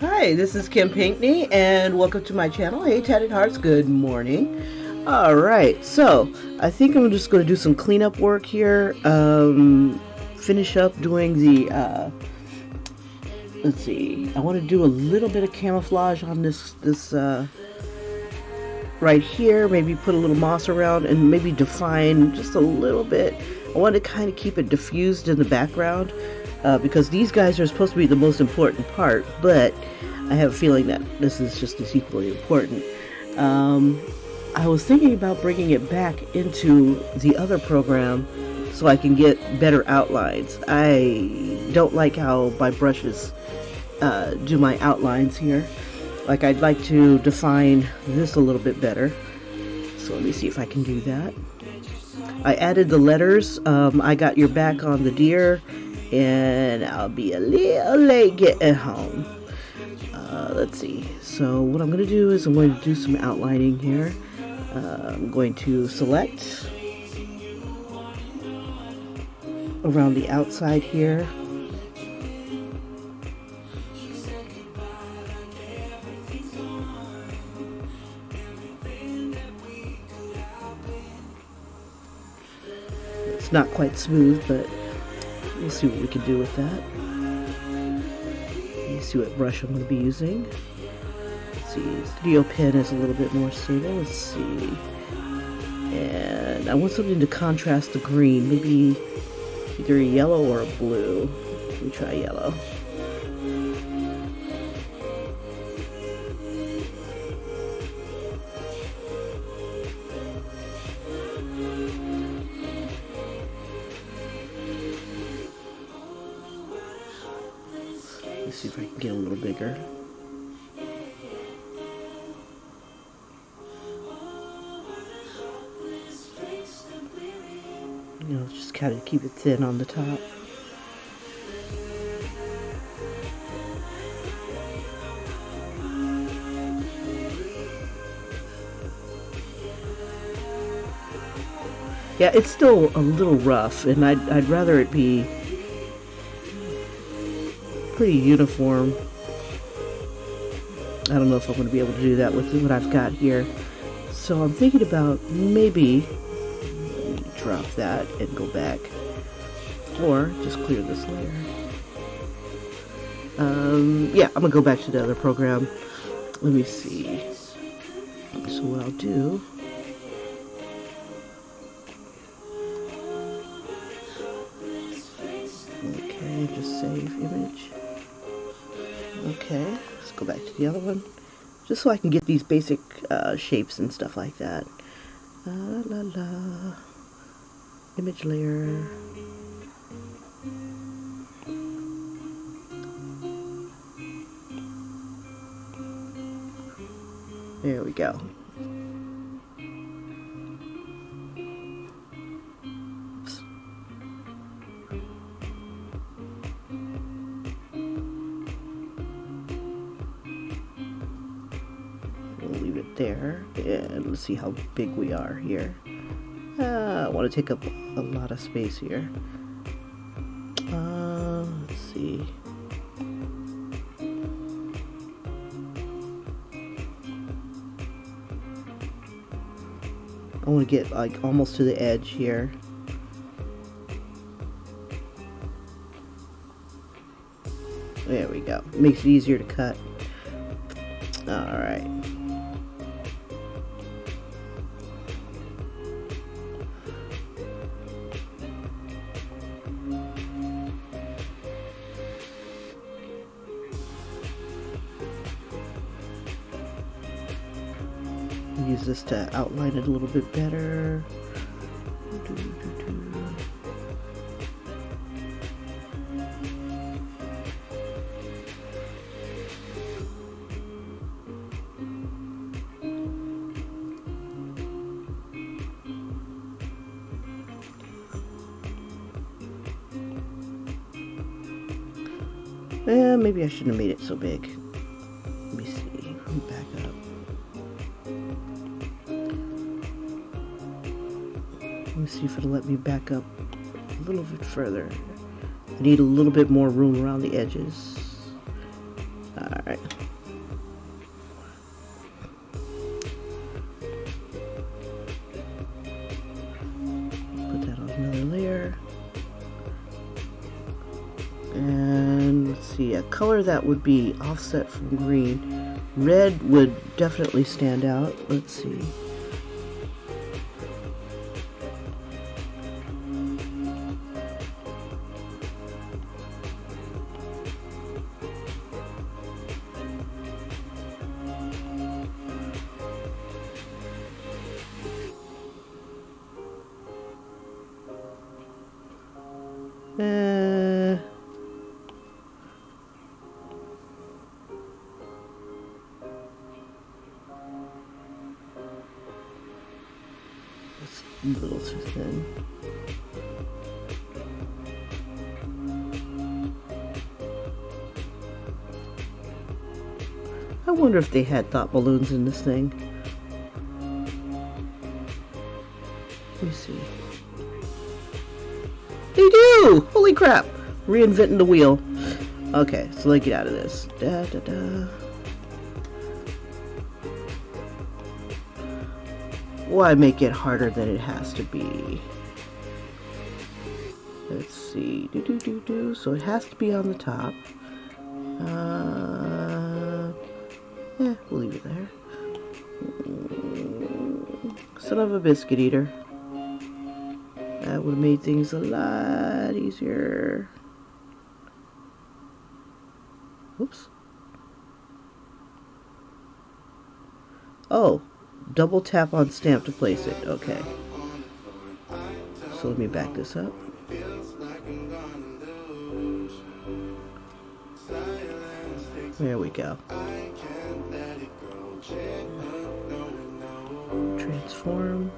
Hi, this is Kim Pinkney, and welcome to my channel. Hey, Tatted Hearts, good morning. All right, so I think I'm just going to do some cleanup work here. Finish up doing the, let's see, I want to do a little bit of camouflage on this right here. Maybe put a little moss around and maybe define just a little bit. I want to kind of keep it diffused in the background because these guys are supposed to be the most important part, but I have a feeling that this is just as equally important. I was thinking about bringing it back into the other program so I can get better outlines. I don't like how my brushes do my outlines here. Like, I'd like to define this a little bit better. So let me see if I can do that. I added the letters. I got your back on the deer, and I'll be a little late getting home. Let's see. So what I'm going to do is I'm going to do some outlining here. I'm going to select around the outside here. It's not quite smooth, but we'll see what we can do with that. Let me see what brush I'm going to be using. Let's see, Studio Pen is a little bit more stable. Let's see. And I want something to contrast the green, maybe either a yellow or a blue. Let me try yellow. Let's see if I can get a little bigger. You know, just kind of keep it thin on the top. Yeah, it's still a little rough, and I'd rather it be pretty uniform. I don't know if I'm going to be able to do that with what I've got here. So I'm thinking about maybe drop that and go back, or just clear this layer. Yeah, I'm gonna go back to the other program. Let me see. So what I'll do, okay, just save image. Okay, let's go back to the other one, just so I can get these basic shapes and stuff like that. La la. Image layer. There we go. Oops. We'll leave it there, and let's see how big we are here. I want to take up a lot of space here. Let's see. I want to get like almost to the edge here. There we go. Makes it easier to cut. Alright. Use this to outline it a little bit better. Maybe I shouldn't have made it so big. Let me see. Let me back up. Let me see if it'll let me back up a little bit further. I need a little bit more room around the edges. Alright. Put that on another layer. And let's see, a color that would be offset from green. Red would definitely stand out. Let's see. It's a little too thin. I wonder if they had thought balloons in this thing. Let me see. They do! Holy crap! Reinventing the wheel. Okay, so let's get out of this. Da, da, da. Why make it harder than it has to be? Let's see. Do, do, do, do. So it has to be on the top. Yeah, we'll leave it there. Son of a biscuit eater. That would have made things a lot easier. Oops. Oh, double tap on stamp to place it. Okay. So let me back this up. There we go. Transform.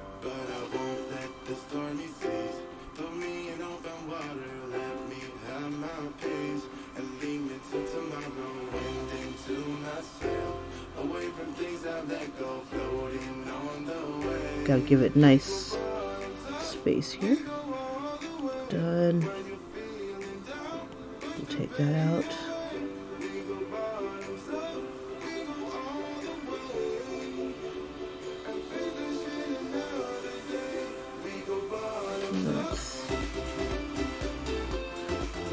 Gotta give it nice space here. Done. We'll take that out.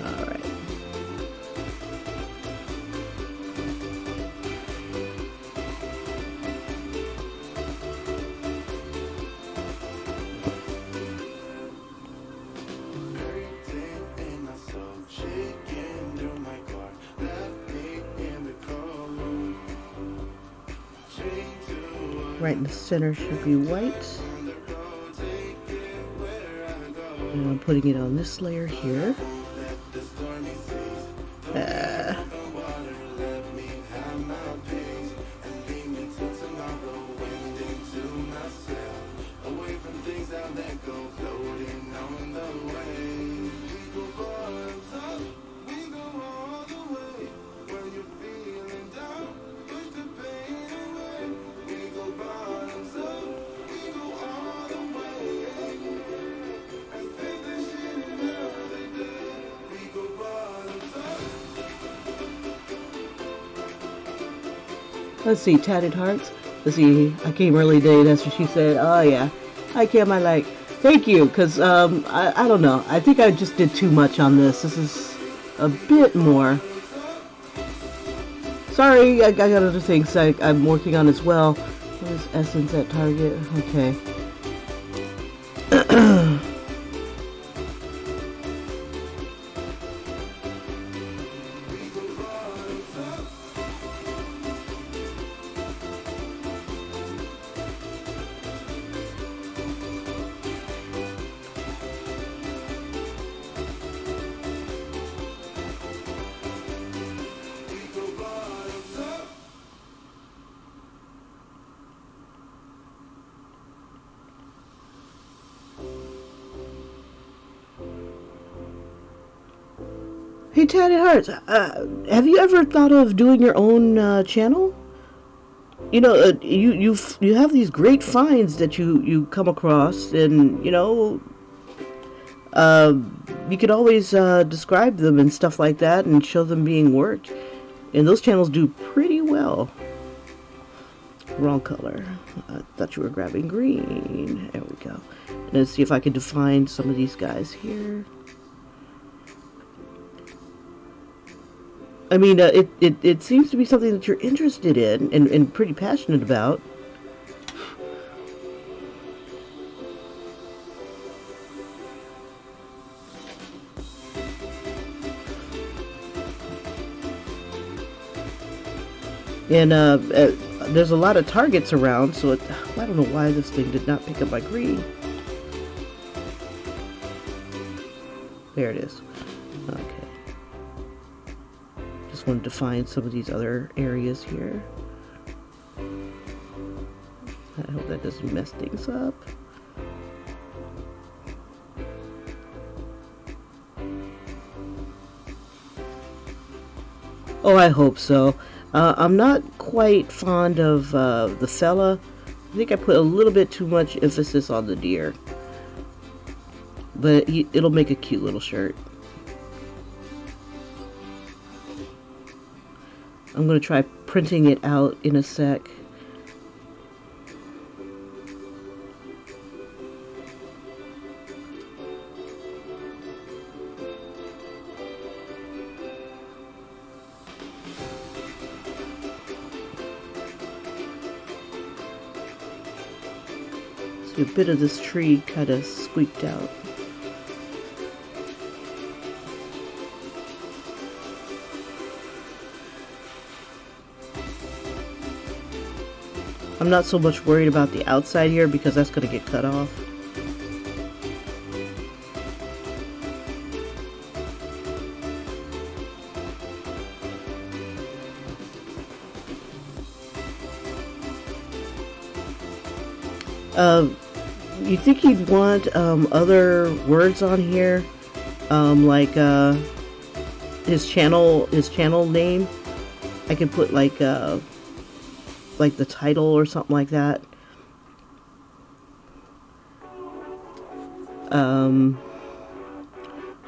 Alright. Right in the center should be white. And I'm putting it on this layer here. Let's see, Tatted Hearts. Let's see, I came early today, that's what she said. Oh yeah, hi Kim, I like. Thank you, because I don't know. I think I just did too much on this. This is a bit more. Sorry, I got other things I'm working on as well. Where's Essence at Target? Okay. Hey, Tatted Hearts, have you ever thought of doing your own channel? You know, you have these great finds that you come across, and uh, you could always describe them and stuff like that, and show them being worked. And those channels do pretty well. Wrong color. I thought you were grabbing green. There we go. And let's see if I can define some of these guys here. I mean, it seems to be something that you're interested in and pretty passionate about. And there's a lot of targets around, so I don't know why this thing did not pick up my green. There it is. Okay. Just wanted to find some of these other areas here. I hope that doesn't mess things up. Oh, I hope so. I'm not quite fond of the fella. I think I put a little bit too much emphasis on the deer. But it'll make a cute little shirt. I'm going to try printing it out in a sec. A bit of this tree kind of squeaked out. I'm not so much worried about the outside here because that's going to get cut off. You think you'd want other words on here, like his channel name? I could put like the title or something like that.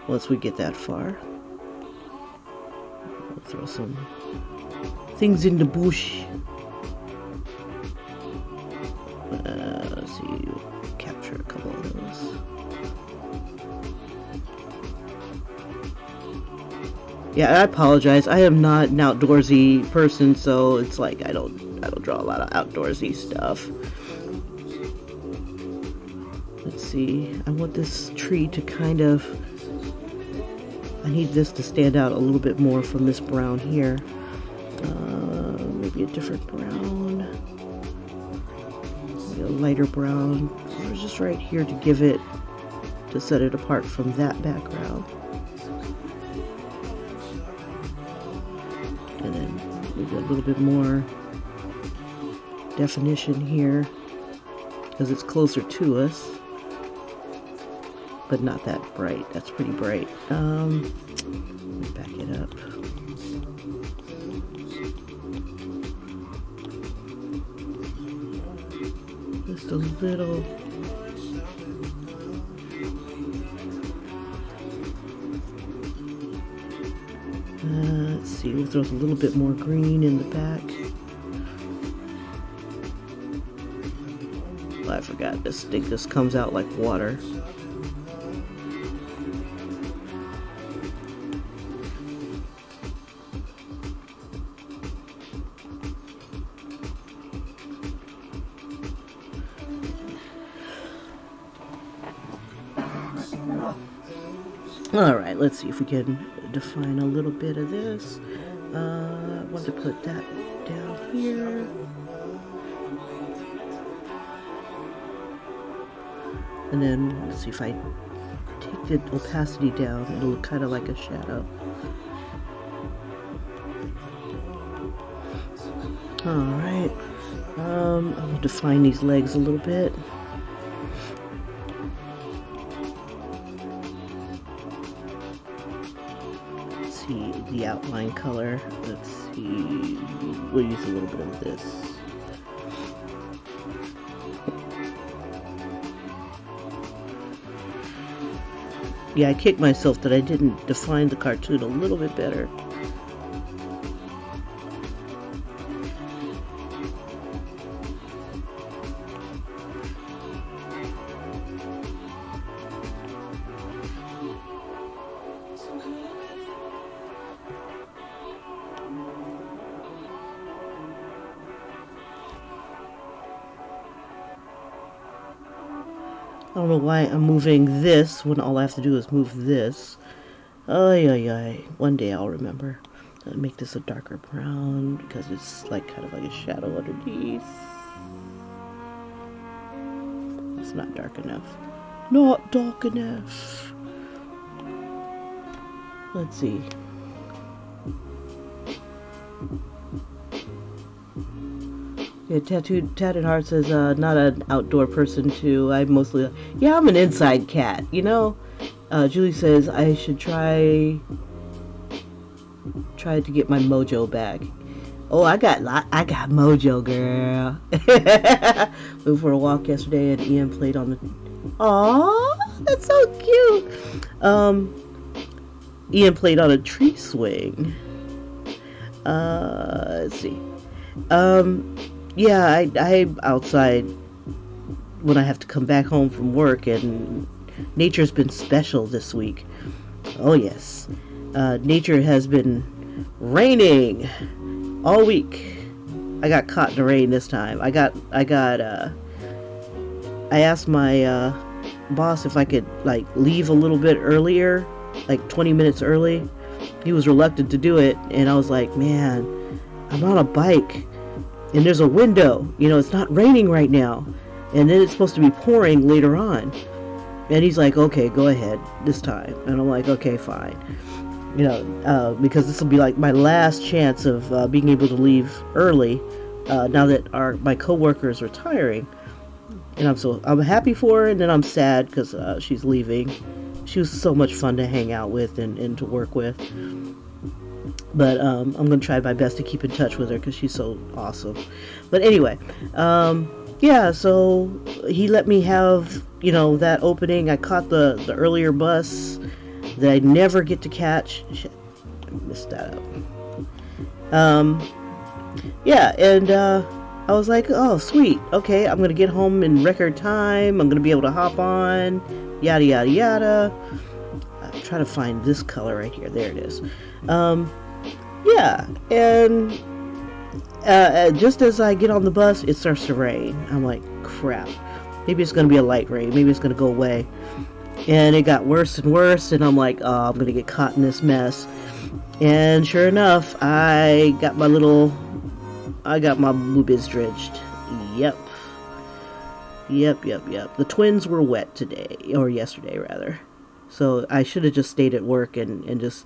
Once we get that far, we'll throw some things in the bush. Let's see, capture a couple of those. Yeah, I apologize. I am not an outdoorsy person, so it's like I don't draw a lot of outdoorsy stuff. Let's see. I want this tree to kind of, I need this to stand out a little bit more from this brown here. Maybe a different brown. Maybe a lighter brown. Or just right here to give it, to set it apart from that background. And then maybe a little bit more definition here, because it's closer to us, but not that bright. That's pretty bright. Let me back it up. Just a little. Let's see, we'll throw a little bit more green in the back. Oh, I forgot, I think this comes out like water. Alright, let's see if we can define a little bit of this. I want to put that down here. And then, let's see if I take the opacity down, it'll look kind of like a shadow. Alright, I'll define these legs a little bit. the outline color. Let's see. We'll use a little bit of this. Yeah, I kicked myself that I didn't define the cartoon a little bit better. I don't know why I'm moving this when all I have to do is move this. Ay. One day I'll remember. I'll make this a darker brown because it's like kind of like a shadow underneath. It's not dark enough. Not dark enough. Let's see. Yeah, Tatted Heart says, not an outdoor person too. I'm an inside cat, you know? Julie says, I should try to get my mojo back. Oh, I got mojo, girl. Went for a walk yesterday and Ian played on the... Aww, that's so cute. Ian played on a tree swing. Let's see. Yeah, I'm outside when I have to come back home from work, and nature's been special this week. Oh yes, nature has been raining all week. I got caught in the rain this time. I asked my boss if I could like leave a little bit earlier, like 20 minutes early. He was reluctant to do it, and I was like, man, I'm on a bike. And there's a window, you know, it's not raining right now. And then it's supposed to be pouring later on. And he's like, okay, go ahead this time. And I'm like, okay, fine. You know, because this will be like my last chance of being able to leave early now that my coworker is retiring. And I'm happy for her, and then I'm sad because she's leaving. She was so much fun to hang out with and to work with. But I'm going to try my best to keep in touch with her because she's so awesome. But anyway, yeah, so he let me have, you know, that opening. I caught the earlier bus that I never get to catch. Shit, I missed that up. Yeah, and I was like, oh, sweet. Okay, I'm going to get home in record time. I'm going to be able to hop on, yada, yada, yada. I'm trying to find this color right here. There it is. Yeah, and just as I get on the bus, it starts to rain. I'm like, crap. Maybe it's going to be a light rain. Maybe it's going to go away. And it got worse and worse, and I'm like, oh, I'm going to get caught in this mess. And sure enough, I got my boobies drenched. Yep. The twins were wet today, or yesterday, rather. So I should have just stayed at work and just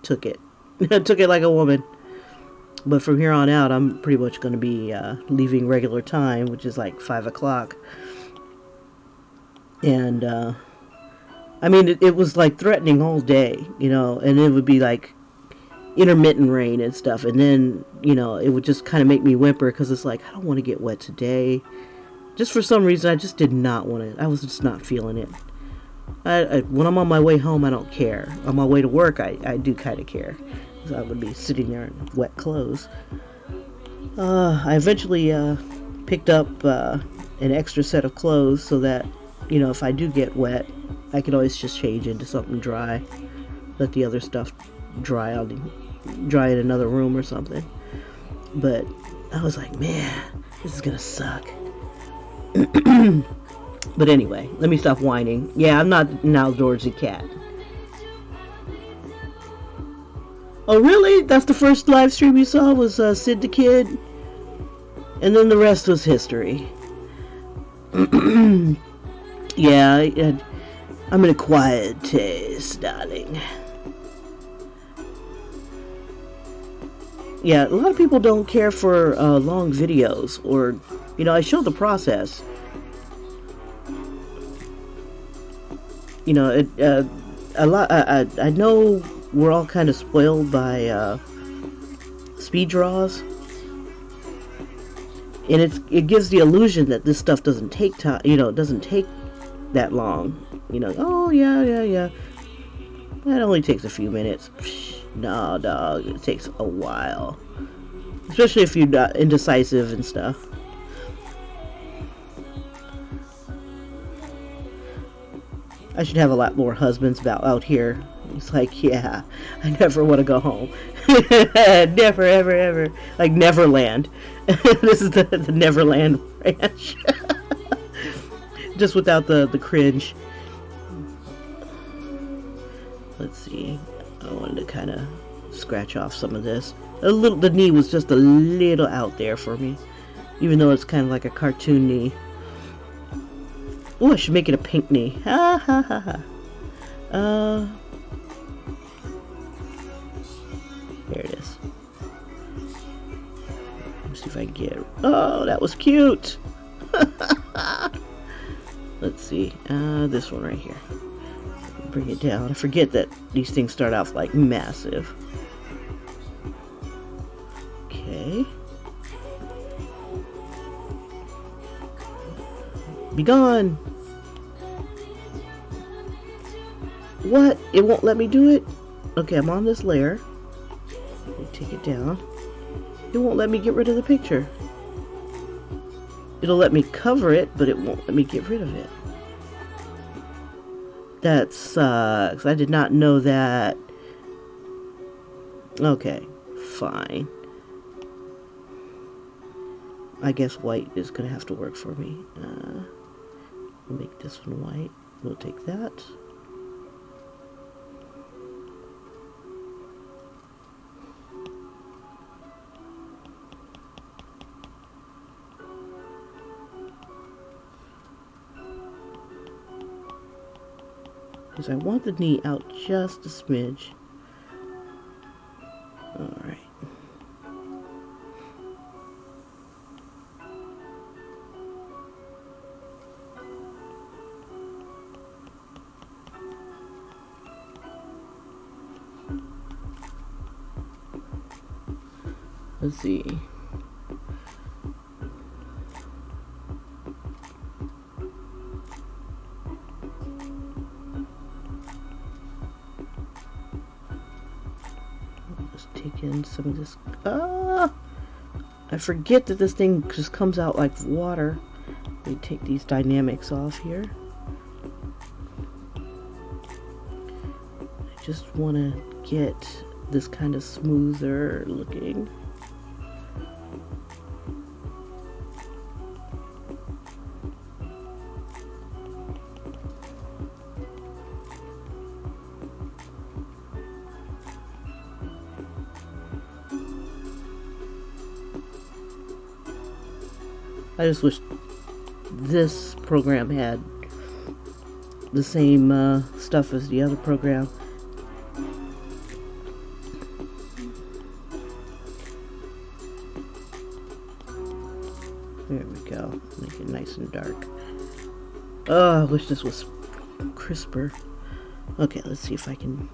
took it. Took it like a woman. But from here on out, I'm pretty much going to be leaving regular time, which is like 5 o'clock. And, I mean, it was like threatening all day, you know, and it would be like intermittent rain and stuff. And then, you know, it would just kind of make me whimper because it's like, I don't want to get wet today. Just for some reason, I just did not want it. I was just not feeling it. When I'm on my way home, I don't care. On my way to work, I do kind of care. So I would be sitting there in wet clothes. I eventually picked up an extra set of clothes so that, you know, if I do get wet, I can always just change into something dry. Let the other stuff dry in another room or something. But I was like, man, this is gonna suck. But anyway, let me stop whining. Yeah, I'm not an outdoorsy cat. Oh, really? That's the first live stream you saw was Sid the Kid? And then the rest was history. Yeah, I'm an acquired taste, darling. Yeah, a lot of people don't care for long videos, or, you know, I show the process. You know, I know we're all kind of spoiled by speed draws, and it gives the illusion that this stuff doesn't take time. You know, it doesn't take that long. You know, oh yeah. That only takes a few minutes. Psh, no, dog, it takes a while, especially if you're not indecisive and stuff. I should have a lot more husbands out here. It's like, yeah, I never want to go home. Never, ever, ever. Like Neverland. This is the Neverland ranch. Just without the cringe. Let's see. I wanted to kind of scratch off some of this. The knee was just a little out there for me, even though it's kind of like a cartoon knee. Oh, I should make it a pink knee. Ha ha ha ha. There it is. Let's see if I can get it. Oh, that was cute. Let's see. This one right here. Bring it down. I forget that these things start off like massive. Okay. Be gone. What? It won't let me do it? Okay, I'm on this layer. Let me take it down. It won't let me get rid of the picture. It'll let me cover it, but it won't let me get rid of it. That sucks. I did not know that. Okay, fine. I guess white is going to have to work for me. We'll make this one white. We'll take that. Because I want the knee out just a smidge. Alright. Let's see. Let's take in some of this. I forget that this thing just comes out like water. Let me take these dynamics off here. I just want to get this kind of smoother looking. I just wish this program had the same stuff as the other program. There we go. Make it nice and dark. Oh, I wish this was crisper. Okay, let's see if I can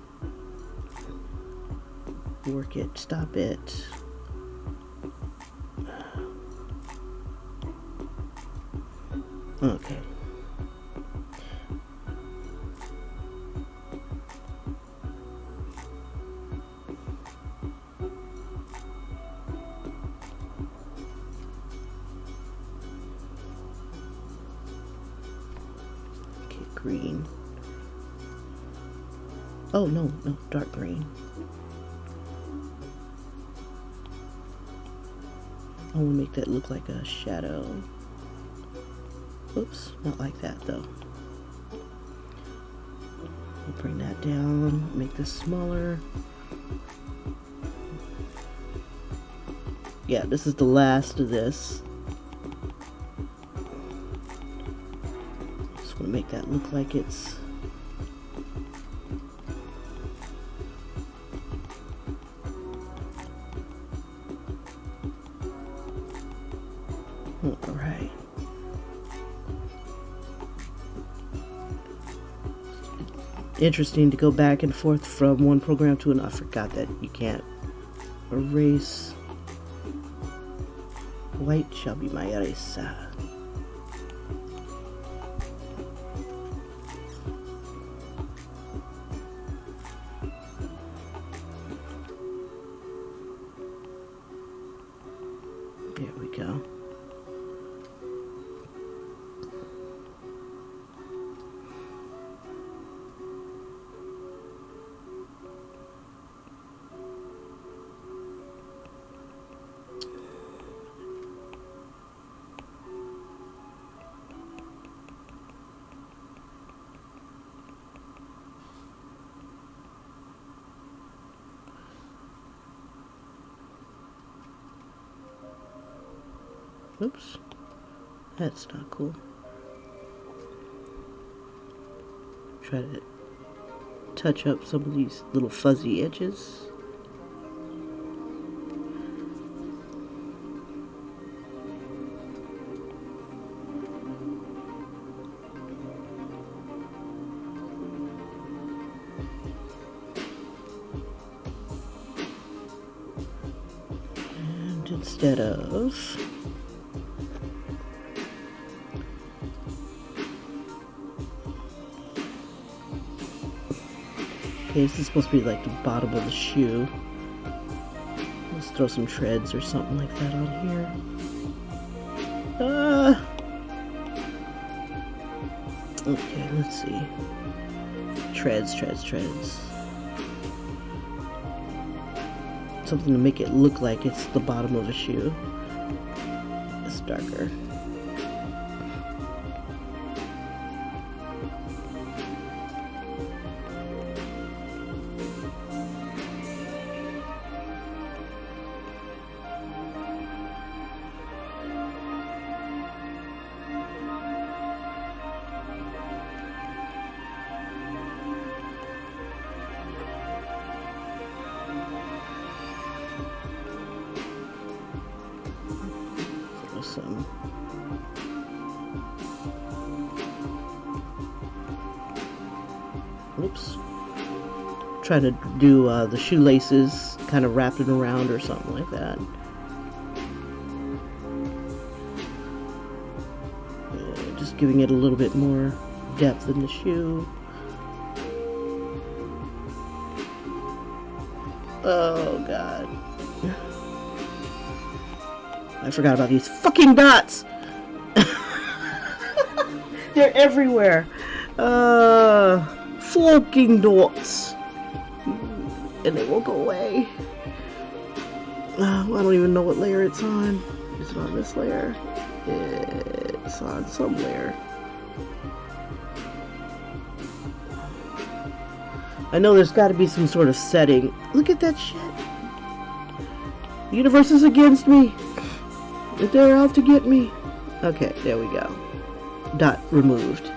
work it. Stop it. Okay. Okay, green. Oh, no, dark green. I want to make that look like a shadow. Oops, not like that though. We'll bring that down, make this smaller. Yeah, this is the last of this. Just want to make that look like it's all right. interesting to go back and forth from one program to another. I forgot that you can't erase. White shall be my eraser. There we go. Oops, that's not cool. Try to touch up some of these little fuzzy edges. And instead of this is supposed to be like the bottom of the shoe. Let's throw some treads or something like that on here. Okay, let's see. Treads. Something to make it look like it's the bottom of a shoe. It's darker. Some oops, try to do the shoelaces kind of wrapping around or something like that. Just giving it a little bit more depth in the shoe. Oh god, I forgot about these fucking dots. They're everywhere. Fucking dots. And they won't go away. I don't even know what layer it's on. Is it on this layer? It's on some layer. I know there's got to be some sort of setting. Look at that shit. The universe is against me. They're out to get me. Okay, there we go. Dot removed.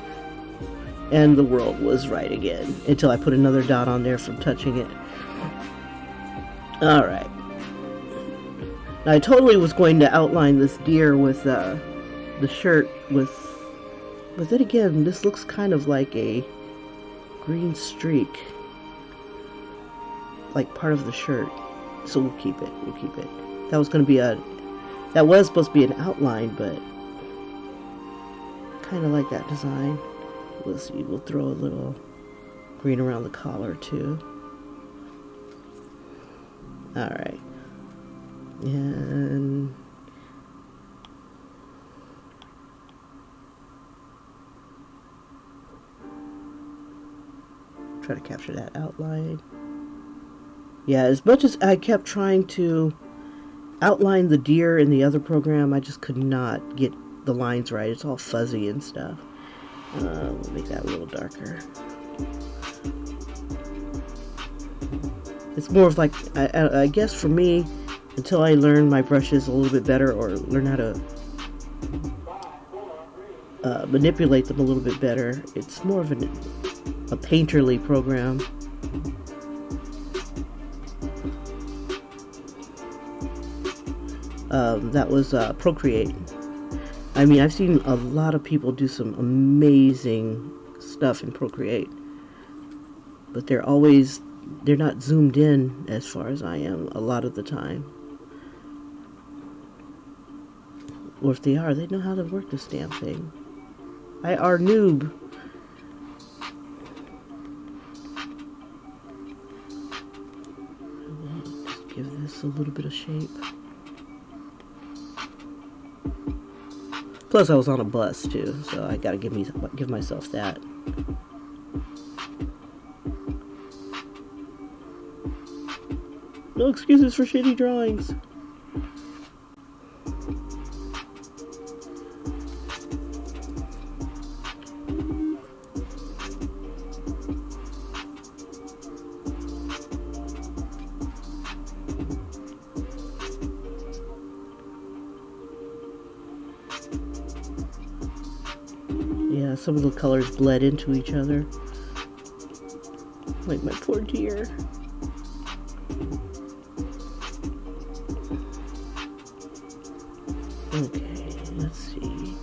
And the world was right again. Until I put another dot on there from touching it. Alright. Now I totally was going to outline this deer with the shirt with... But then again, this looks kind of like a green streak. Like part of the shirt. So we'll keep it. That was going to be that was supposed to be an outline, but kind of like that design. We'll see. We'll throw a little green around the collar too. Alright. And try to capture that outline. Yeah, as much as I kept trying to outline the deer in the other program, I just could not get the lines right. It's all fuzzy and stuff. We'll make that a little darker. It's more of like, I guess for me, until I learn my brushes a little bit better or learn how to manipulate them a little bit better, it's more of a painterly program. That was Procreate. I mean, I've seen a lot of people do some amazing stuff in Procreate. but they're not zoomed in as far as I am a lot of the time. Or if they are, they know how to work this damn thing. I are noob. Just give this a little bit of shape. Plus, I was on a bus too, so I gotta give myself that. No excuses for shitty drawings. Yeah, some of the colors bled into each other. Like my poor dear. Okay, let's see.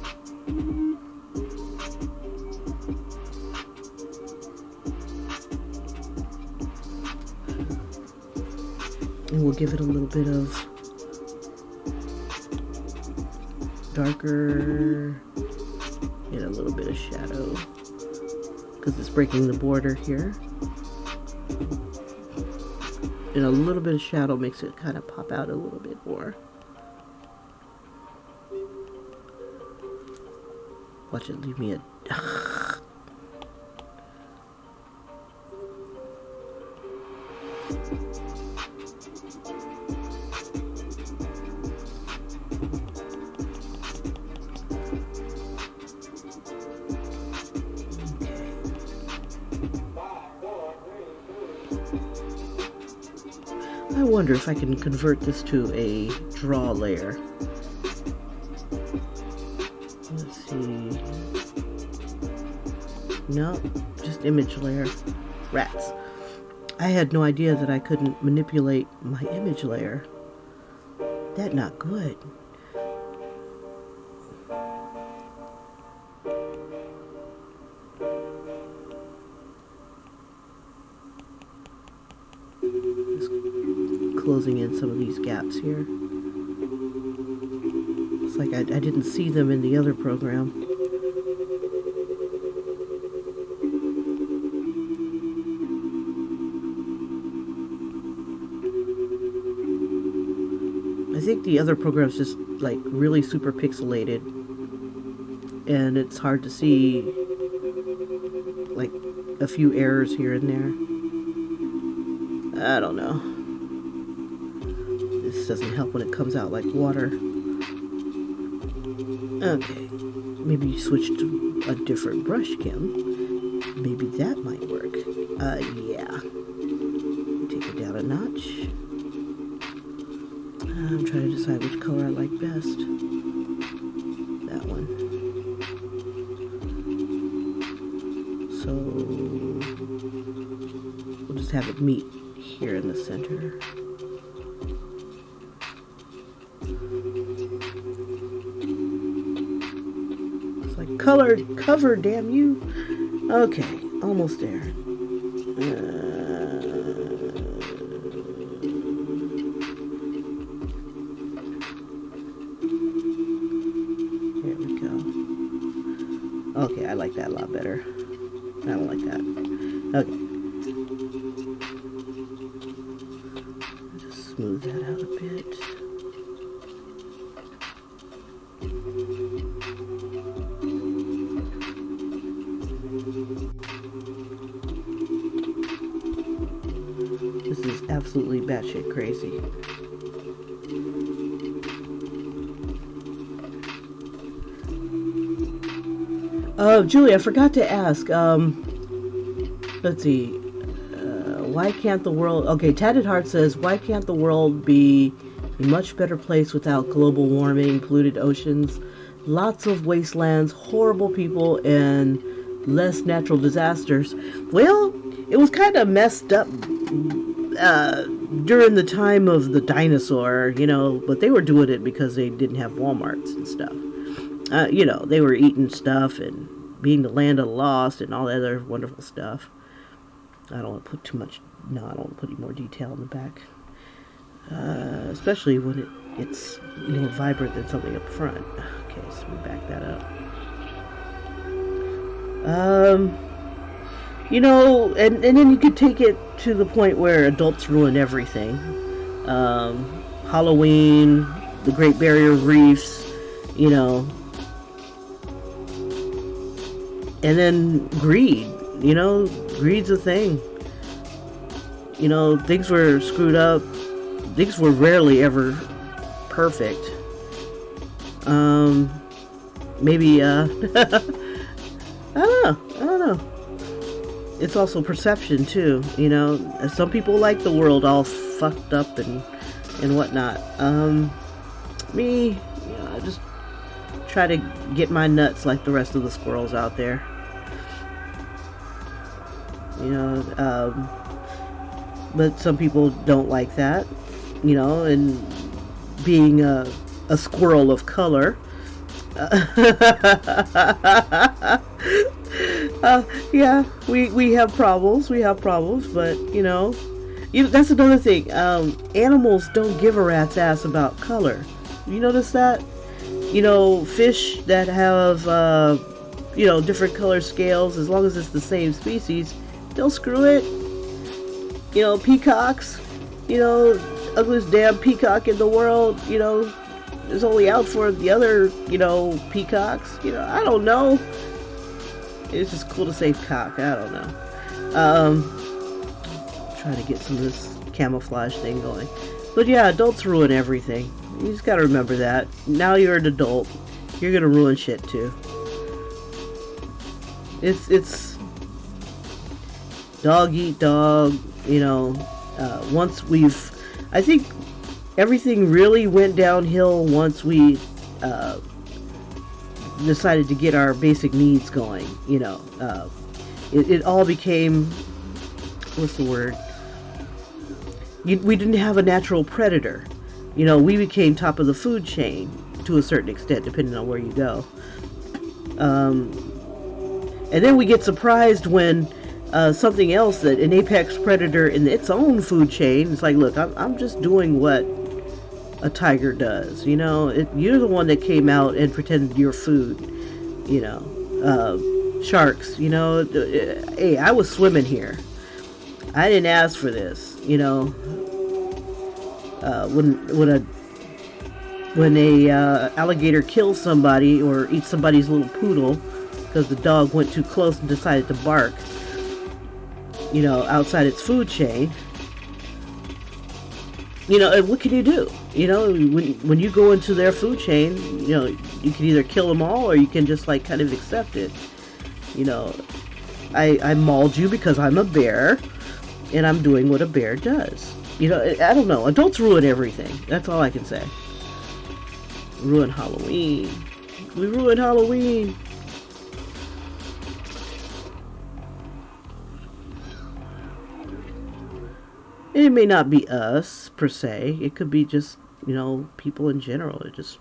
And we'll give it a little bit of darker and a little bit of shadow because it's breaking the border here. And a little bit of shadow makes it kind of pop out a little bit more. Watch it leave me a... I wonder if I can convert this to a draw layer. Let's see. No, just image layer. Rats. I had no idea that I couldn't manipulate my image layer. That not good. Just closing in some of these gaps here. It's like I didn't see them in the other program. I think the other program's just like really super pixelated and it's hard to see like a few errors here and there. I don't know. This doesn't help when it comes out like water. Okay, maybe switch to a different brush, Kim. Maybe that might work. Yeah. Take it down a notch. I'm trying to decide which color I like best. That one. So we'll just have it meet here in the center. It's like colored cover, damn you. Okay, almost there. Okay, I like that a lot better. I don't like that. Okay. Just smooth that out a bit. This is absolutely batshit crazy. Oh, Julie, I forgot to ask. Let's see. Why can't the world... Okay, Tatted Heart says, why can't the world be a much better place without global warming, polluted oceans, lots of wastelands, horrible people, and less natural disasters? Well, it was kind of messed up during the time of the dinosaur, you know, but they were doing it because they didn't have Walmarts and stuff. You know, they were eating stuff and being the land of the lost and all that other wonderful stuff. I don't want to put too much. No, I don't want to put any more detail in the back, especially when it's more vibrant than something up front. Okay, so we back that up. You know, and then you could take it to the point where adults ruin everything. Halloween, the Great Barrier Reefs, you know, and then greed. You know, greed's a thing. You know, things were screwed up. Things were rarely ever perfect. Maybe, I don't know. It's also perception too, you know. Some people like the world all fucked up and whatnot. Me, you know, I just try to get my nuts like the rest of the squirrels out there. You know, but some people don't like that, you know, and being a squirrel of color. Yeah, we have problems. We have problems, but you know, that's another thing. Animals don't give a rat's ass about color. You notice that? You know, fish that have you know, different color scales, as long as it's the same species, they'll screw it. You know, peacocks. You know, ugliest damn peacock in the world. You know, is only out for the other, you know, peacocks. You know, I don't know. It's just cool to say cock. I don't know. Trying to get some of this camouflage thing going. But yeah, adults ruin everything. You just gotta remember that. Now you're an adult, you're gonna ruin shit too. It's dog eat dog. You know, I think everything really went downhill once we decided to get our basic needs going. You know, it all became, what's the word? We didn't have a natural predator. You know, we became top of the food chain to a certain extent, depending on where you go. And then we get surprised when something else, that an apex predator in its own food chain, it's like, look, I'm just doing what a tiger does. You know, you're the one that came out and pretended you're food. You know, sharks. You know, hey, I was swimming here. I didn't ask for this. You know, when a alligator kills somebody or eats somebody's little poodle because the dog went too close and decided to bark, you know, outside its food chain. You know, and what can you do? You know, when you go into their food chain, you know, you can either kill them all or you can just like kind of accept it. You know, I mauled you because I'm a bear and I'm doing what a bear does. You know, I don't know. Adults ruin everything. That's all I can say. Ruin Halloween. We ruined Halloween. It may not be us, per se. It could be just, you know, people in general. They just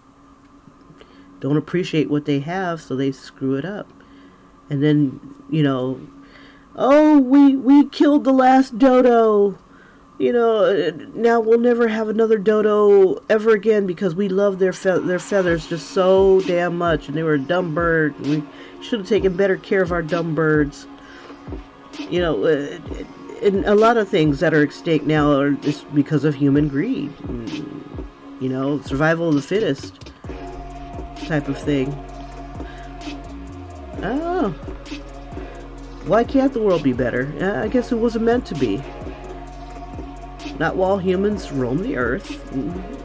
don't appreciate what they have, so they screw it up. And then, you know, oh, we killed the last dodo. You know, now we'll never have another dodo ever again because we love their feathers just so damn much. And they were a dumb bird. We should have taken better care of our dumb birds. You know, and a lot of things that are extinct now are just because of human greed. You know, survival of the fittest type of thing. I don't know. Why can't the world be better? I guess it wasn't meant to be. Not while humans roam the earth.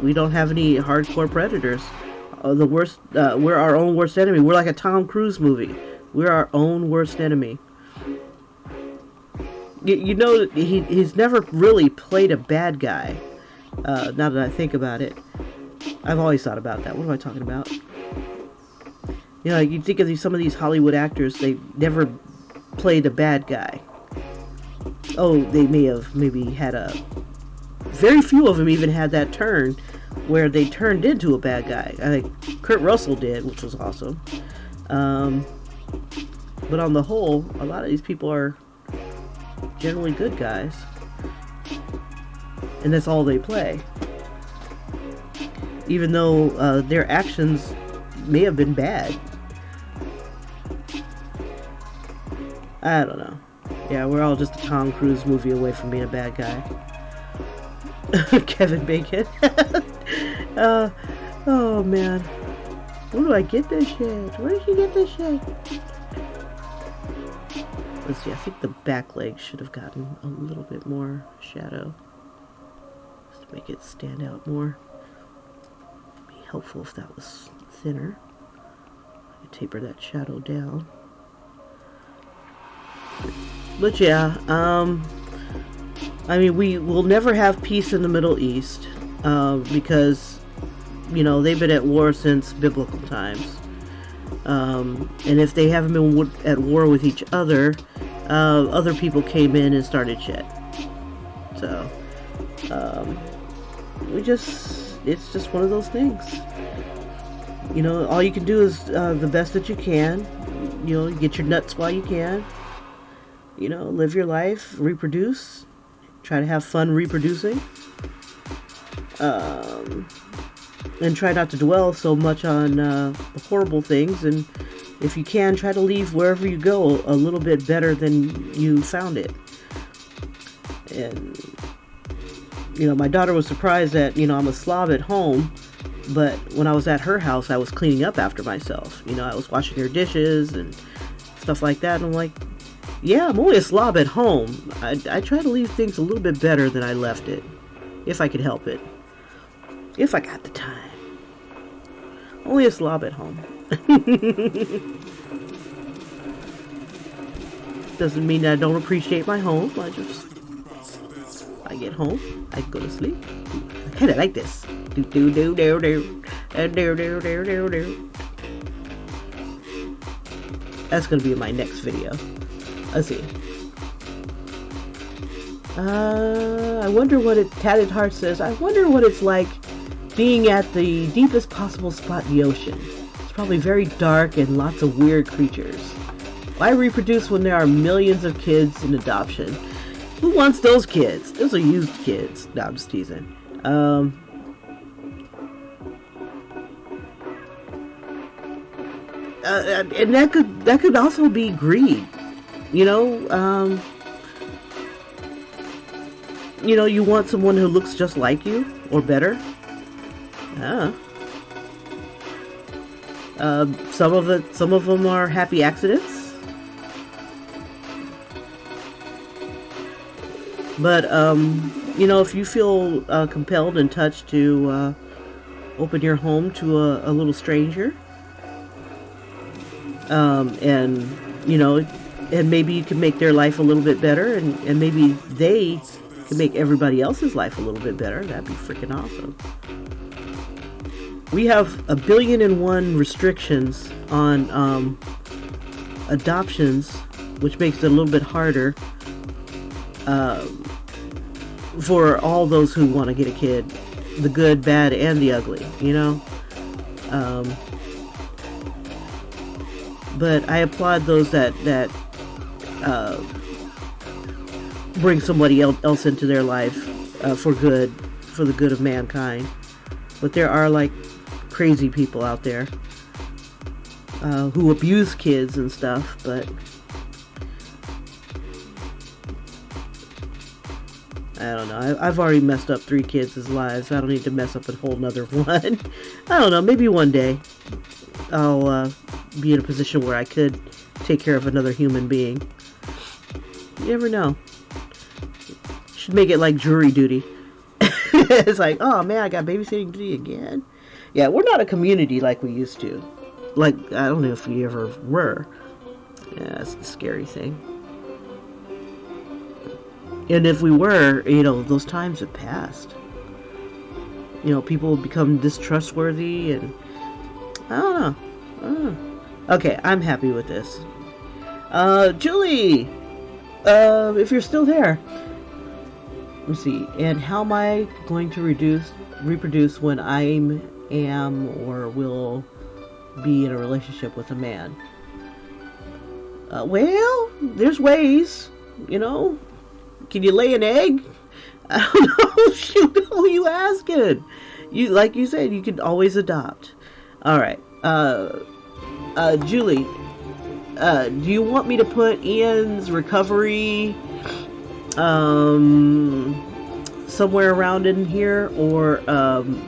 We don't have any hardcore predators. The worst. We're our own worst enemy. We're like a Tom Cruise movie. We're our own worst enemy. You know, he's never really played a bad guy. Now that I think about it, I've always thought about that. What am I talking about? You know, you think of some of these Hollywood actors, they never played a bad guy. Oh, they maybe had a... Very few of them even had that turn where they turned into a bad guy. I think Kurt Russell did, which was awesome. But on the whole, a lot of these people are generally good guys. And that's all they play. Even though their actions may have been bad. I don't know. Yeah, we're all just a Tom Cruise movie away from being a bad guy. Kevin Bacon. Oh man. Where do I get this shit? Where did you get this shit? Let's see, I think the back leg should have gotten a little bit more shadow. Just to make it stand out more. It'd be helpful if that was thinner. I could taper that shadow down. But yeah, I mean, we will never have peace in the Middle East, because, you know, they've been at war since biblical times. And if they haven't been at war with each other, other people came in and started shit. So, it's just one of those things. You know, all you can do is the best that you can. You know, get your nuts while you can. You know, live your life, reproduce, try to have fun reproducing, and try not to dwell so much on the horrible things, and if you can, try to leave wherever you go a little bit better than you found it. And, you know, my daughter was surprised that, you know, I'm a slob at home, but when I was at her house, I was cleaning up after myself. You know, I was washing her dishes and stuff like that, and I'm like, yeah, I'm only a slob at home. I try to leave things a little bit better than I left it, if I could help it. If I got the time. Only a slob at home. Doesn't mean that I don't appreciate my home. I get home, I go to sleep. I kinda like this. Do do do do do do do do do do. That's gonna be in my next video. Let's see. I wonder what Tatted Heart says. I wonder what it's like being at the deepest possible spot in the ocean. It's probably very dark and lots of weird creatures. Why reproduce when there are millions of kids in adoption? Who wants those kids? Those are used kids. No, I'm just teasing. And that could also be greed. You know, you want someone who looks just like you or better. Yeah. Some of them are happy accidents. But you know, if you feel compelled and touched to open your home to a little stranger, and you know. And maybe you can make their life a little bit better, and maybe they can make everybody else's life a little bit better. That'd be freaking awesome. We have 1,000,000,001 restrictions on adoptions, which makes it a little bit harder for all those who want to get a kid. The good, bad, and the ugly, you know? But I applaud those that bring somebody else into their life for the good of mankind. But there are like crazy people out there who abuse kids and stuff, but I don't know. I've already messed up 3 kids' lives. I don't need to mess up a whole nother one. I don't know. Maybe one day I'll be in a position where I could take care of another human being. You never know. Should make it like jury duty. It's like, oh man, I got babysitting duty again. Yeah, we're not a community like we used to. Like, I don't know if we ever were. Yeah, that's the scary thing. And if we were, you know, those times have passed. You know, people become distrustworthy, and I don't know. Okay, I'm happy with this. Julie, if you're still there, let's see. And how am I going to reproduce when I am or will be in a relationship with a man? Well, there's ways, you know. Can you lay an egg? I don't know. Shoot, who you asking? You, like you said, you can always adopt. All right. Julie, do you want me to put Ian's recovery somewhere around in here, or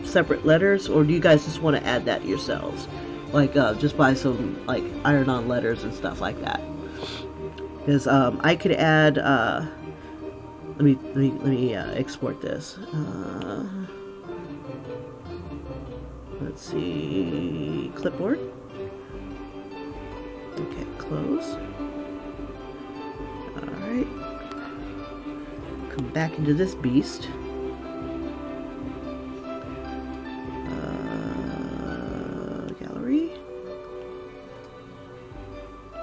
separate letters, or do you guys just want to add that yourselves? Like just buy some like iron-on letters and stuff like that. Because I could add. Let me export this. Let's see, clipboard. Okay, close. All right. Come back into this beast. Gallery.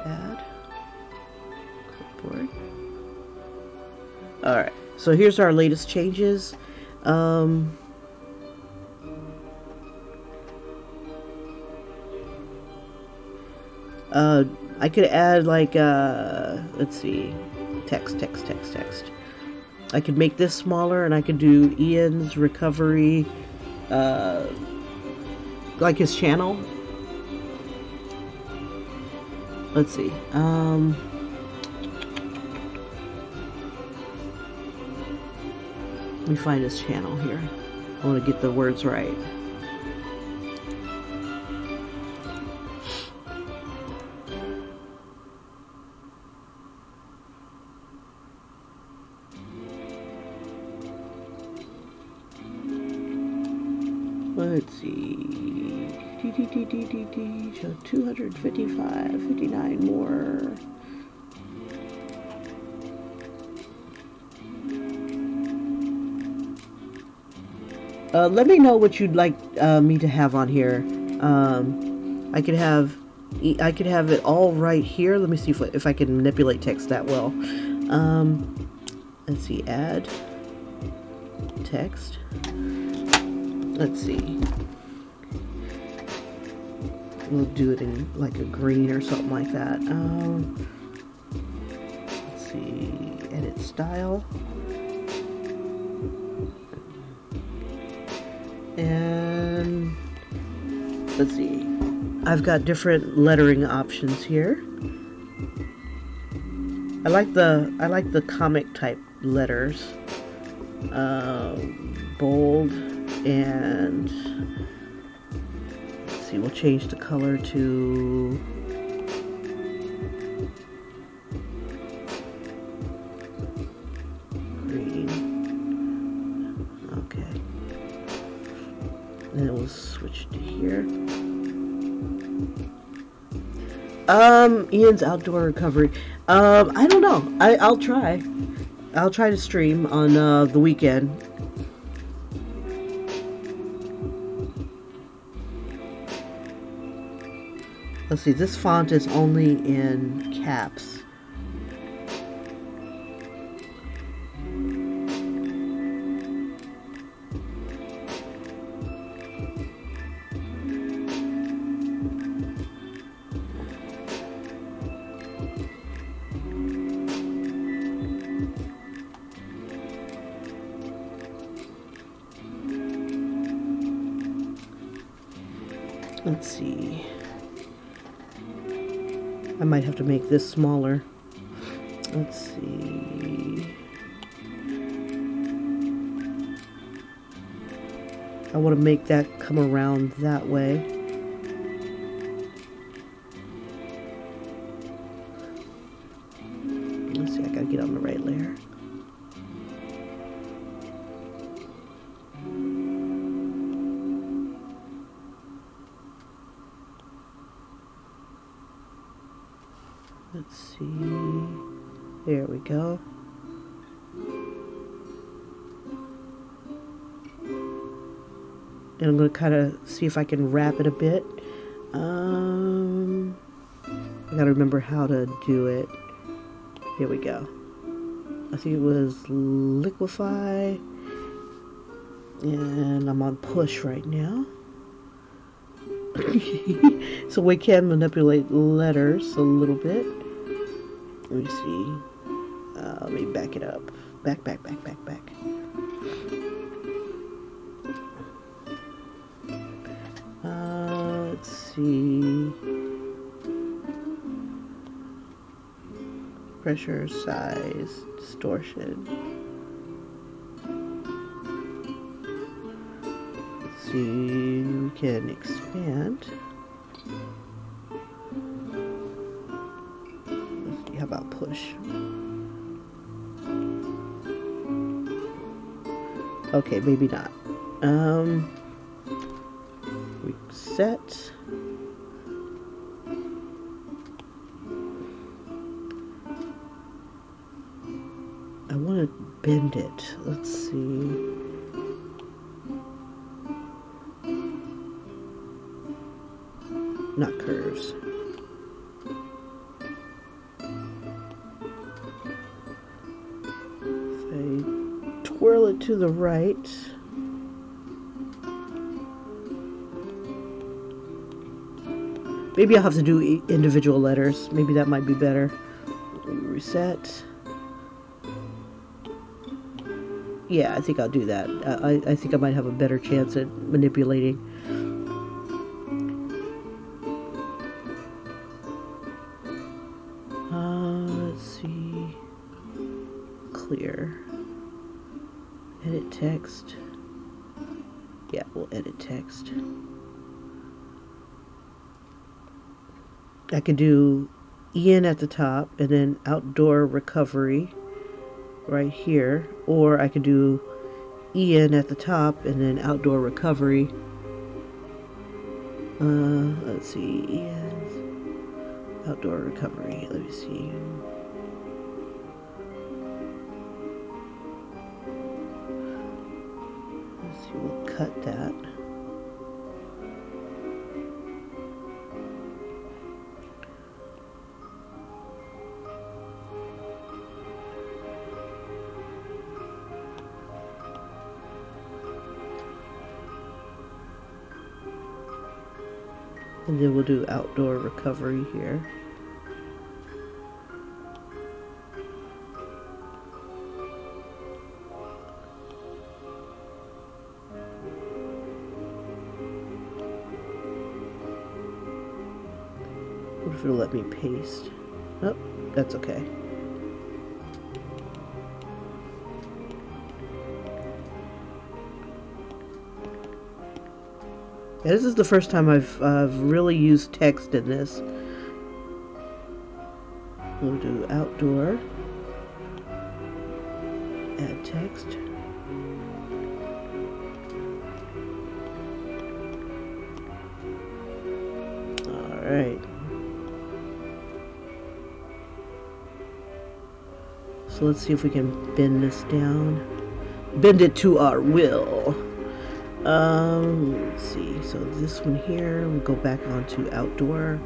Add. Clipboard. Alright, so here's our latest changes. I could add like, let's see, text. I could make this smaller, and I could do Ian's recovery, like his channel. Let's see. Let me find his channel here. I want to get the words right. Let's see. So 255, 59 more. Let me know what you'd like me to have on here. I could have it all right here. Let me see if I can manipulate text that well. Let's see, add text. Let's see. We'll do it in like a green or something like that. Let's see, edit style. And let's see, I've got different lettering options here. I like the comic type letters, bold, and let's see, we'll change the color to green. Okay. And then we'll switch to here. Ian's outdoor recovery. I don't know. I'll try. I'll try to stream on the weekend. Let's see. This font is only in caps. Let's see. I might have to make this smaller. Let's see. I want to make that come around that way. Let's see, I gotta get on the right layer. Let's see, there we go. And I'm going to kind of see if I can wrap it a bit. I got to remember how to do it. Here we go. I think it was liquefy. And I'm on push right now. So we can manipulate letters a little bit. Let me see. Let me back it up. Back. Let's see. Pressure, size, distortion. Let's see, we can expand. Let's see, how about push? Okay, maybe not. Reset. I want to bend it. Let's see. Not curves. If I twirl it to the right. Maybe I'll have to do individual letters. Maybe that might be better. Reset. Yeah, I think I'll do that. I think I might have a better chance at manipulating. Let's see. Clear. Edit text. Yeah, we'll edit text. I could do Ian at the top and then outdoor recovery right here, or I could do Ian at the top and then outdoor recovery. Let's see, Ian's outdoor recovery. Let me see. Let's see, we'll cut that. And then we'll do outdoor recovery here. What if it'll let me paste? Oh, that's okay. Yeah, this is the first time I've really used text in this. We'll do outdoor, add text. Alright. So let's see if we can bend this down. Bend it to our will. Let's see, so this one here, we'll go back onto outdoor.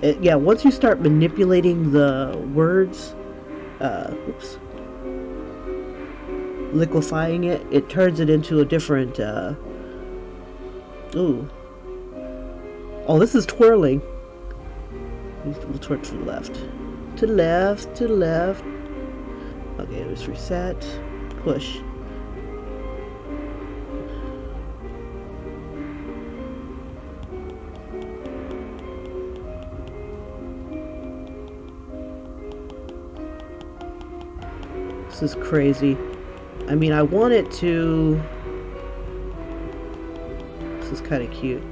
Yeah, once you start manipulating the words, liquefying it, it turns it into a different, ooh. Oh, this is twirling. We'll twirl to the left. To the left, to the left. Okay, let's reset, push. This is crazy. I mean, I want it to... This is kind of cute.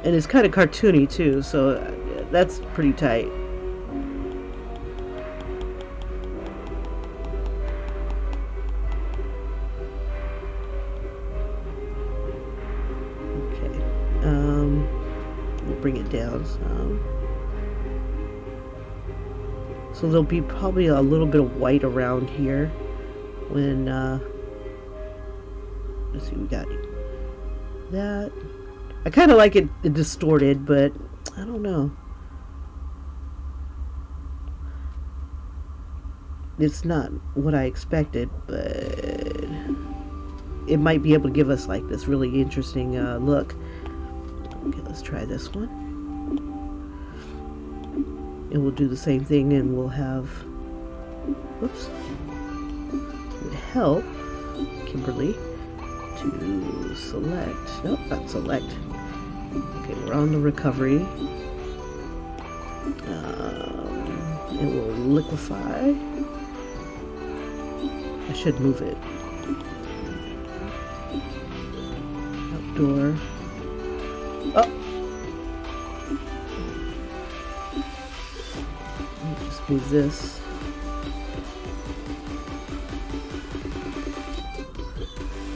And it's kind of cartoony too, so that's pretty tight. Okay. We'll bring it down some. So there'll be probably a little bit of white around here when, let's see, we got that. I kind of like it distorted, but I don't know. It's not what I expected, but it might be able to give us like this really interesting look. Okay, let's try this one. And we'll do the same thing, and we'll have Whoops. It would help Kimberly to select. Nope, not select. Okay, we're on the recovery. It will liquefy. I should move it. Outdoor. Oh! Let me just move this.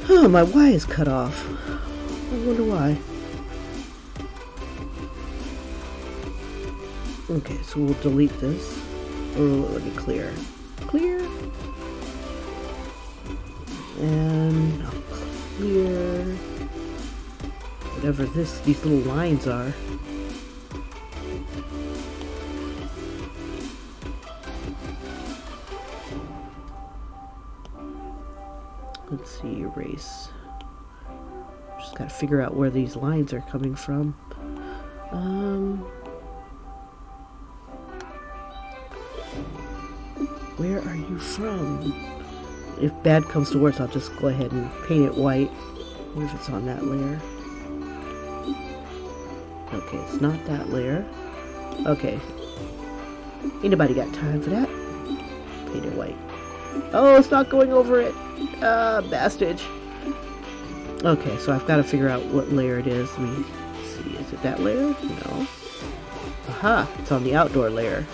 Oh, my Y is cut off. I wonder why. Okay, so we'll delete this. Or let me clear. Clear. And I'll clear whatever these little lines are. Let's see, erase. Just gotta figure out where these lines are coming from. Where are you from? If bad comes to worse, I'll just go ahead and paint it white. What if it's on that layer? Okay, it's not that layer. Okay. Ain't nobody got time for that. Paint it white. Oh, it's not going over it. Bastard. Okay, so I've got to figure out what layer it is. Let me see. Is it that layer? No. Aha! It's on the outdoor layer.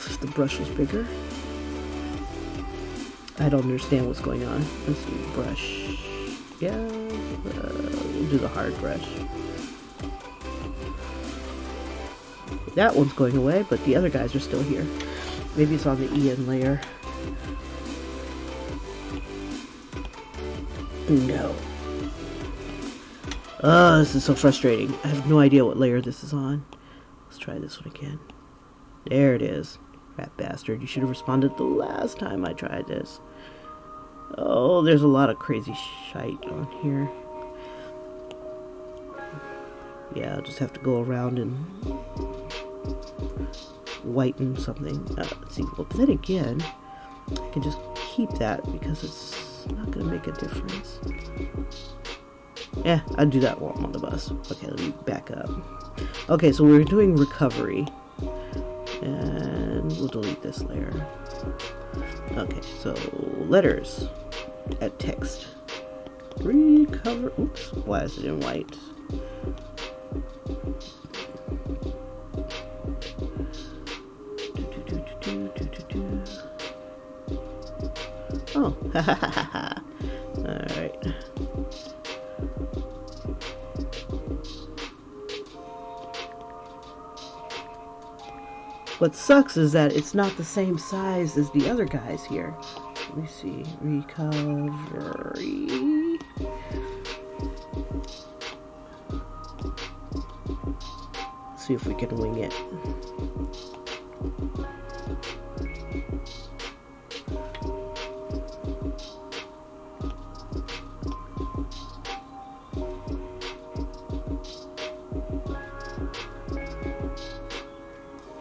If the brush was bigger. I don't understand what's going on. Let's see. Brush. Yeah. We'll do the hard brush. That one's going away, but the other guys are still here. Maybe it's on the Ian layer. No. Oh, this is so frustrating. I have no idea what layer this is on. Let's try this one again. There it is. Rat bastard. You should have responded the last time I tried this. Oh, there's a lot of crazy shite on here. Yeah, I'll just have to go around and whiten something. Let's see. Well, then again, I can just keep that because it's not going to make a difference. Yeah, I'll do that while I'm on the bus. Okay, let me back up. Okay, so we're doing recovery. And we'll delete this layer. Okay, so letters. Add text. Recover. Oops, why is it in white? Oh, ha ha ha ha. Alright. What sucks is that it's not the same size as the other guys here. Let me see. Recovery. See if we can wing it.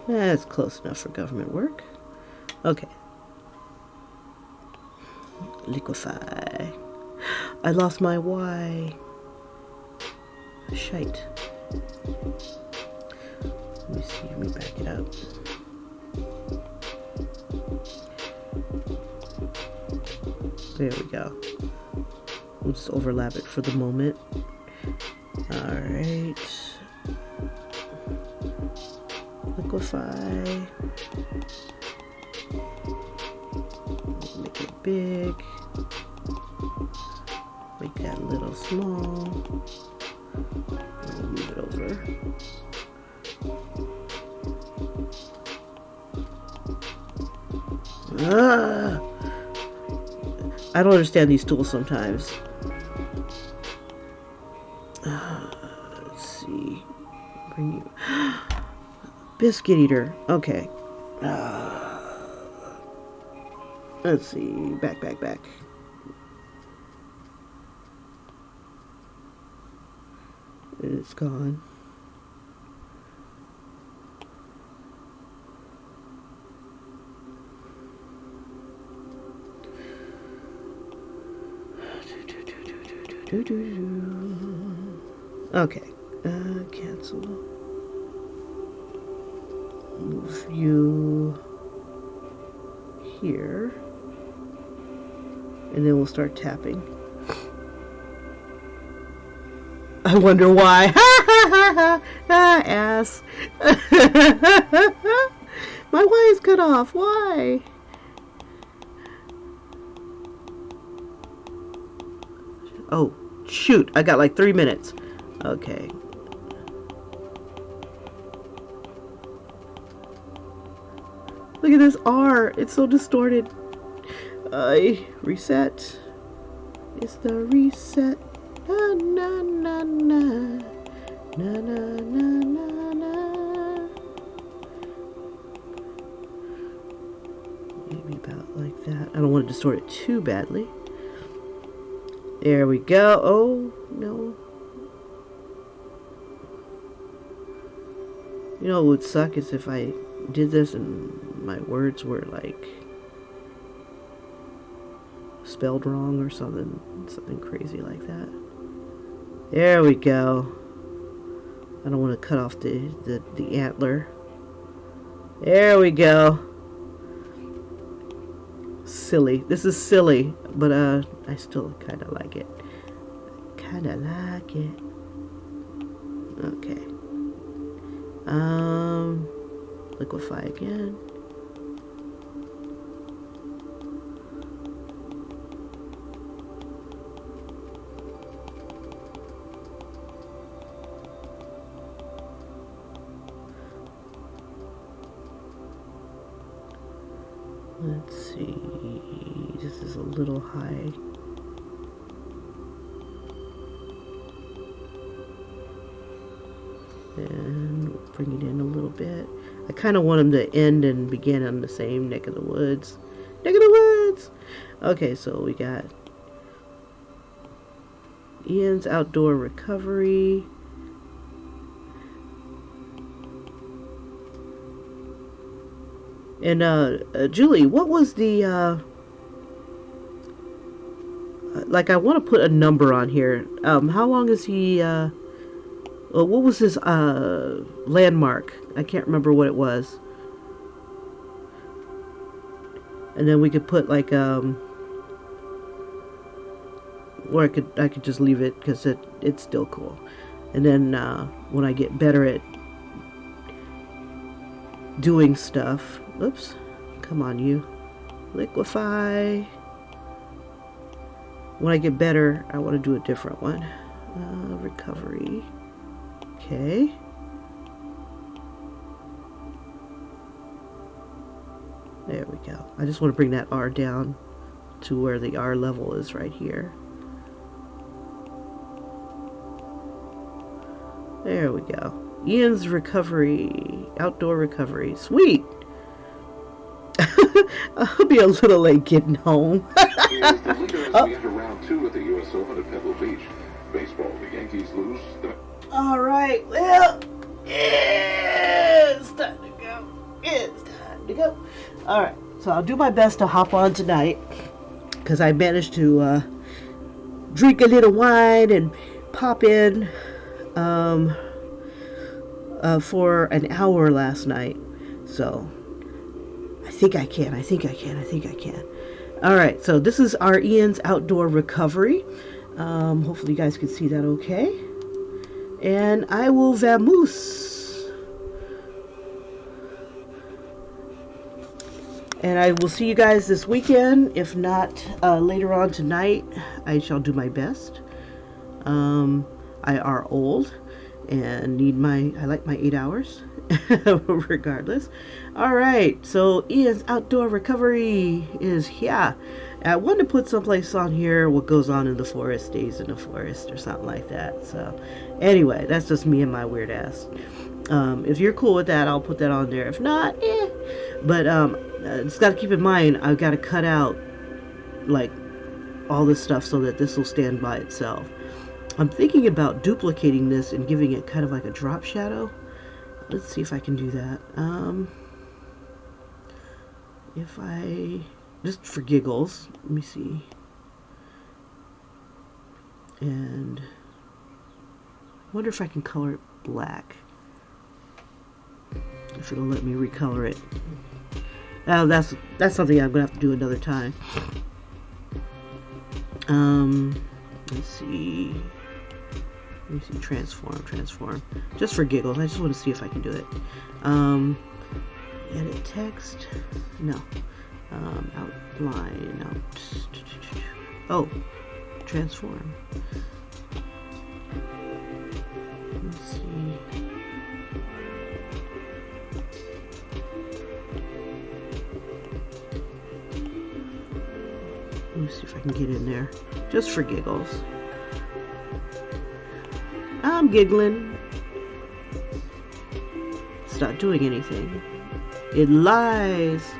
That's close enough for government work. Okay. Liquefy. I lost my Y. Shite. Let me see. Let me back it up. There we go. We'll just overlap it for the moment. Alright. Liquefy. Make it big. Make that a little small. We'll move it over. Ah! I don't understand these tools sometimes. Let's see. Bring you. Biscuit eater. Okay. Let's see. Back. It's gone. Okay, cancel. Move you here, and then we'll start tapping. I wonder why. Ass. My Y is cut off. Why? Oh, shoot. I got like 3 minutes. Okay. Look at this R. It's so distorted. Reset. It's the reset. Na na na na. Na na na na na. Maybe about like that. I don't want to distort it too badly. There we go. Oh, no. You know what would suck is if I did this and my words were like spelled wrong or something crazy like that. There we go. I don't want to cut off the antler. There we go. Silly. This is silly, but I still kind of like it. Kind of like it. Okay. Liquefy again. Let's see. This is a little high. And we'll bring it in a little bit. I kind of want them to end and begin on the same neck of the woods. Neck of the woods! Okay, so we got Ian's Outdoor Recovery. And Julie, what was the like, I want to put a number on here. How long is he what was his landmark? I can't remember what it was. And then we could put like or I could just leave it because it's still cool. And then when I get better at doing stuff, oops, come on you, liquefy. When I get better, I want to do a different one. Recovery. Okay. There we go. I just want to bring that R down to where the R level is right here. There we go. Ian's Recovery. Outdoor Recovery. Sweet! I'll be a little late getting home. He is the leader as we enter round 2 at the U.S. Open at Pebble Beach. Baseball, the Yankees lose. Alright, well, it's time to go. It's time to go. Alright, so I'll do my best to hop on tonight, because I managed to drink a little wine and pop in for an hour last night. So I think I can. Alright, so this is our Ian's Outdoor Recovery. Hopefully you guys can see that okay. And I will vamoose. And I will see you guys this weekend. If not later on tonight, I shall do my best. I are old and need I like my 8 hours regardless. Alright, so Ian's Outdoor Recovery is here. I wanted to put someplace on here what goes on in the forest stays in the forest or something like that. So anyway, that's just me and my weird ass. If you're cool with that, I'll put that on there. If not, but just got to keep in mind, I've got to cut out like all this stuff so that this will stand by itself. I'm thinking about duplicating this and giving it kind of like a drop shadow. Let's see if I can do that. If I, just for giggles, let me see. And I wonder if I can color it black. If it'll let me recolor it. Oh, that's something I'm gonna have to do another time. Let's see. Let me see. Transform. Just for giggles. I just want to see if I can do it. Edit text. No. Outline. Out. Oh. Transform. Let's see. Let me see if I can get in there. Just for giggles. I'm giggling. It's not doing anything. It lies.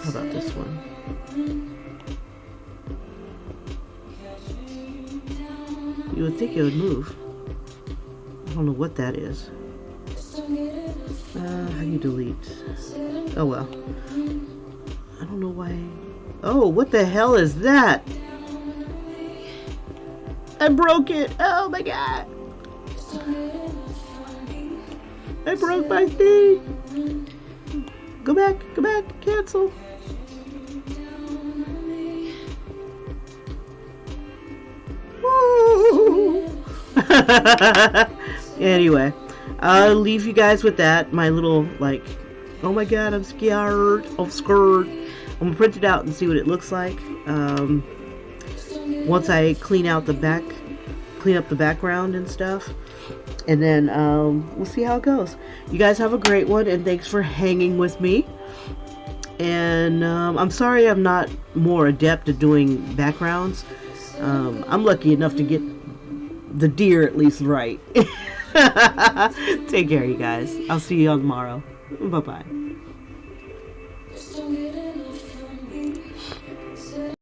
How about this one? You would think it would move. I don't know what that is. How do you delete? Oh well. I don't know why. Oh, what the hell is that? I broke it. Oh my god. I broke my thing. Go back. Cancel. Anyway, I'll leave you guys with that. My little, like, oh my god, I'm scared. I'm scared. I'm gonna print it out and see what it looks like. Once I clean up the background and stuff, and then we'll see how it goes. You guys have a great one, and thanks for hanging with me. And I'm sorry I'm not more adept at doing backgrounds. I'm lucky enough to get the deer at least right. Take care, you guys. I'll see you all tomorrow. Bye-bye.